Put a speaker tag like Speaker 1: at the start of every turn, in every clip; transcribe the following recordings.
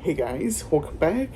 Speaker 1: Hey guys, welcome back.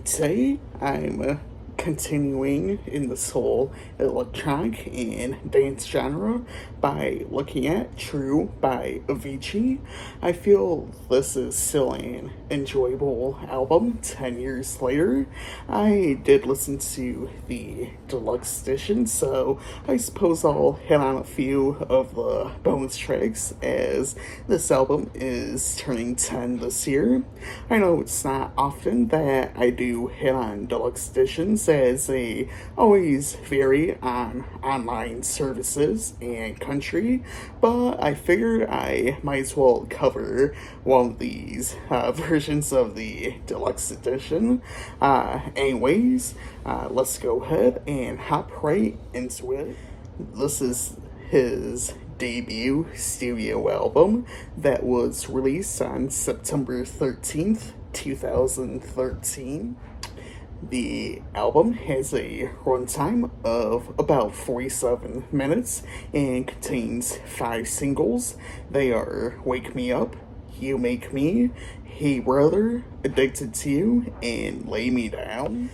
Speaker 1: Today I'm continuing in this whole electronic and dance genre by looking at True by Avicii. I feel this is still an enjoyable album 10 years later. I did listen to the deluxe edition, so I suppose I'll hit on a few of the bonus tracks as this album is turning 10 this year. I know it's not often that I do hit on deluxe editions as they always vary on online services and country, but I figured I might as well cover one of these versions of the deluxe edition. Let's go ahead and hop right into it. This is his debut studio album that was released on September 13th, 2013. The album has a runtime of about 47 minutes and contains 5 singles. They are Wake Me Up, You Make Me, Hey Brother, Addicted to You, and Lay Me Down.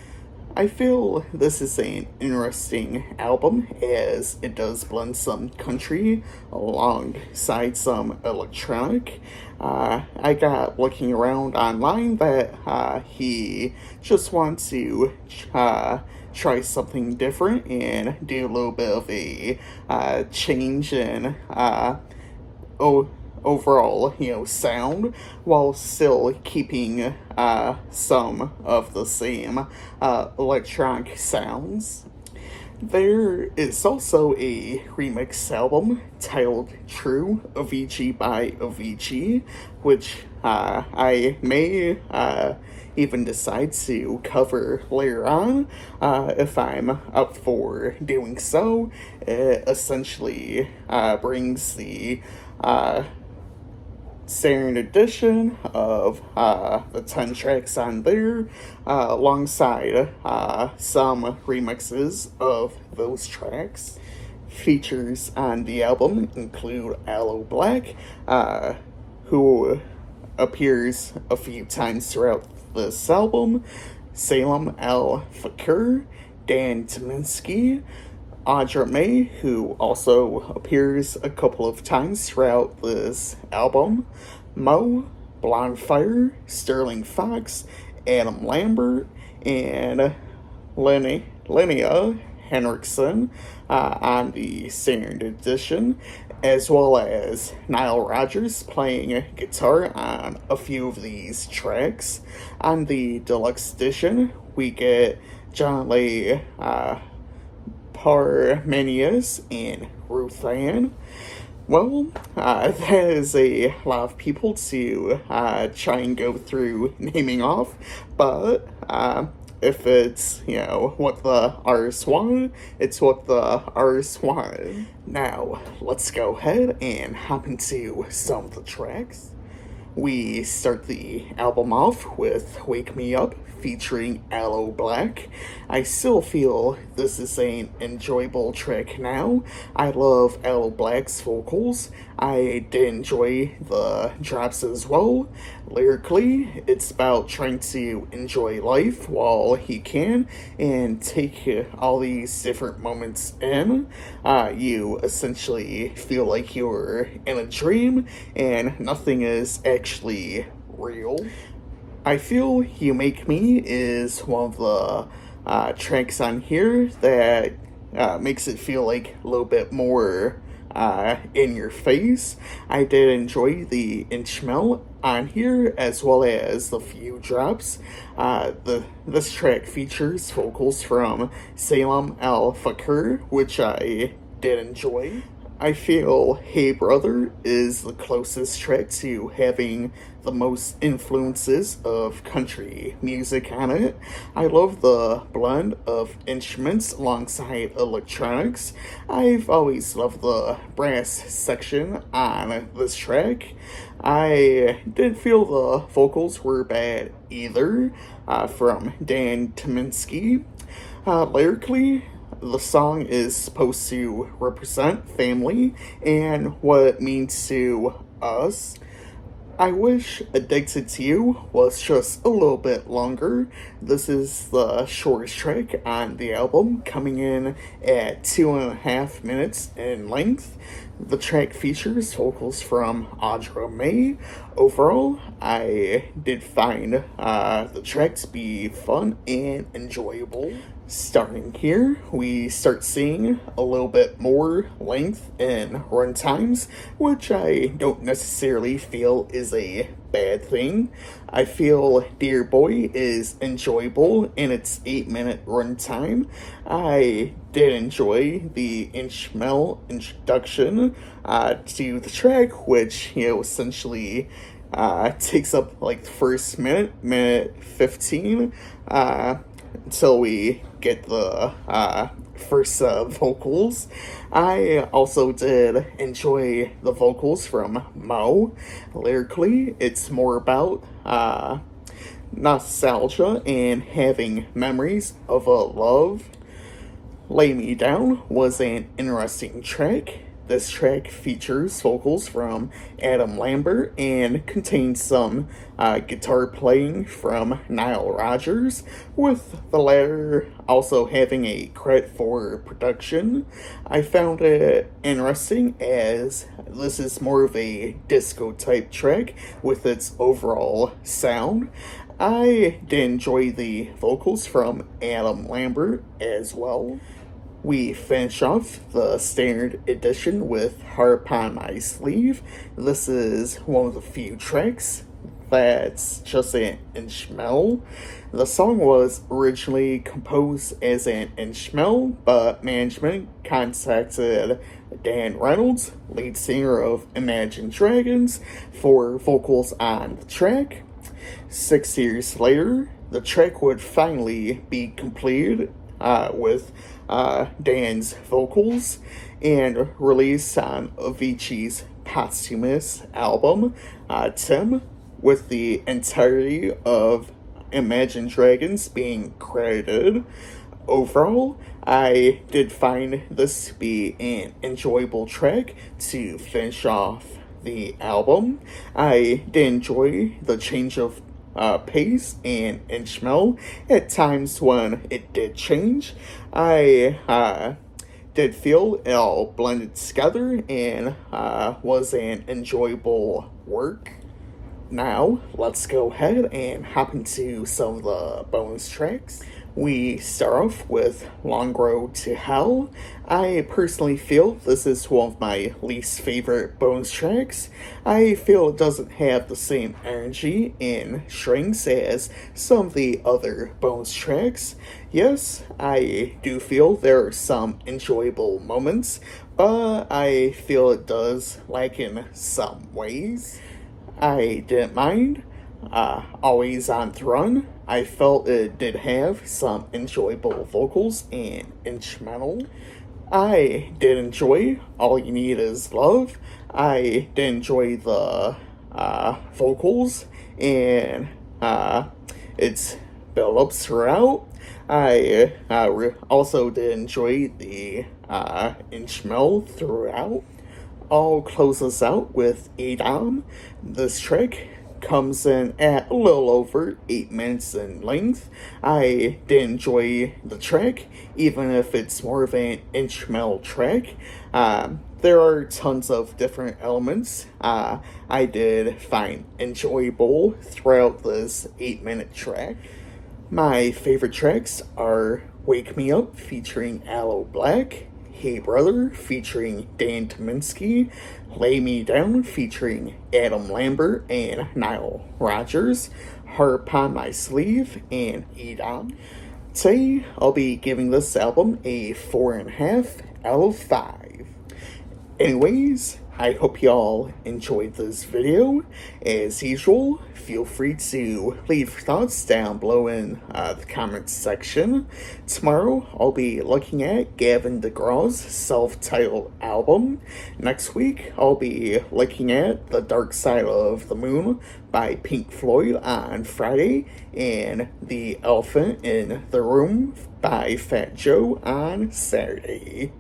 Speaker 1: I feel this is an interesting album as it does blend some country alongside some electronic. I got looking around online that he just wants to try something different and do a little bit of a change in overall, sound while still keeping some of the same electronic sounds. There is also a remix album titled True Avicii by Avicii, which I may even decide to cover later on if I'm up for doing so. It essentially brings the standard edition of the 10 tracks on there, alongside some remixes of those tracks. Features on the album include Aloe Black, who appears a few times throughout this album, Salem Al Fakir, Dan Tyminski, Audra May, who also appears a couple of times throughout this album, Mo, Blondfire, Sterling Fox, Adam Lambert, and Linnea Henriksen on the standard edition, as well as Nile Rodgers playing guitar on a few of these tracks. On the deluxe edition, we get John Lay Parmenius and Ruth Ann. Well, that is a lot of people to try and go through naming off, but if it's, what the artist wanted, it's what the artist wanted. Now, let's go ahead and hop into some of the tracks. We start the album off with Wake Me Up featuring Aloe Black. I still feel this is an enjoyable track now. I love Aloe Black's vocals. I did enjoy the drops as well. Lyrically, it's about trying to enjoy life while he can and take all these different moments in. You essentially feel like you're in a dream and nothing is actually real. I feel You Make Me is one of the tracks on here that makes it feel like a little bit more in your face. I did enjoy the instrumental on here as well as the few drops. This track features vocals from Salem Al Fakir, which I did enjoy. I feel Hey Brother is the closest track to having the most influences of country music on it. I love the blend of instruments alongside electronics. I've always loved the brass section on this track. I didn't feel the vocals were bad either, from Dan Tyminski. Lyrically, the song is supposed to represent family and what it means to us. I wish Addicted to You was just a little bit longer. This is the shortest track on the album, coming in at 2.5 minutes in length. The track features vocals from Audra May. Overall, I did find the track to be fun and enjoyable. Starting here, we start seeing a little bit more length and run times, which I don't necessarily feel is a bad thing. I feel Dear Boy is enjoyable in its 8 minute runtime. I did enjoy the Inchmel introduction to the track, which, essentially takes up like the first minute 15, until we get the first vocals. I also did enjoy the vocals from Mo. Lyrically, it's more about nostalgia and having memories of a love. Lay Me Down was an interesting track. This track features vocals from Adam Lambert and contains some guitar playing from Nile Rodgers, with the latter also having a credit for production. I found it interesting as this is more of a disco type track with its overall sound. I did enjoy the vocals from Adam Lambert as well. We finish off the standard edition with Heart Upon My Sleeve. This is one of the few tracks that's just an instrumental. The song was originally composed as an instrumental, but management contacted Dan Reynolds, lead singer of Imagine Dragons, for vocals on the track. 6 years later, the track would finally be completed with Dan's vocals and released on Avicii's posthumous album, Tim, with the entirety of Imagine Dragons being credited. Overall, I did find this to be an enjoyable track to finish off the album. I did enjoy the change of pace and instrumental at times when it did change. I did feel it all blended together and was an enjoyable work. Now, let's go ahead and hop into some of the bonus tracks. We start off with Long Road to Hell. I personally feel this is one of my least favorite bonus tracks. I feel it doesn't have the same energy and strings as some of the other bonus tracks. Yes, I do feel there are some enjoyable moments, but I feel it does lack in some ways. I didn't mind Always on Throne. I felt it did have some enjoyable vocals and instrumental. I did enjoy All You Need Is Love. I did enjoy the vocals and its build-ups throughout. I also did enjoy the instrumental throughout. I'll close us out with Edom. This track comes in at a little over 8 minutes in length. I did enjoy the track, even if it's more of an instrumental track. There are tons of different elements I did find enjoyable throughout this 8 minute track. My favorite tracks are Wake Me Up featuring Aloe Black, Hey Brother featuring Dan Tominski, Lay Me Down featuring Adam Lambert and Nile Rodgers, Heart Upon My Sleeve, and Edom. Today, I'll be giving this album a 4.5 out of 5. Anyways, I hope y'all enjoyed this video. As usual, feel free to leave your thoughts down below in the comments section. Tomorrow, I'll be looking at Gavin DeGraw's self-titled album. Next week, I'll be looking at The Dark Side of the Moon by Pink Floyd on Friday, and The Elephant in the Room by Fat Joe on Saturday.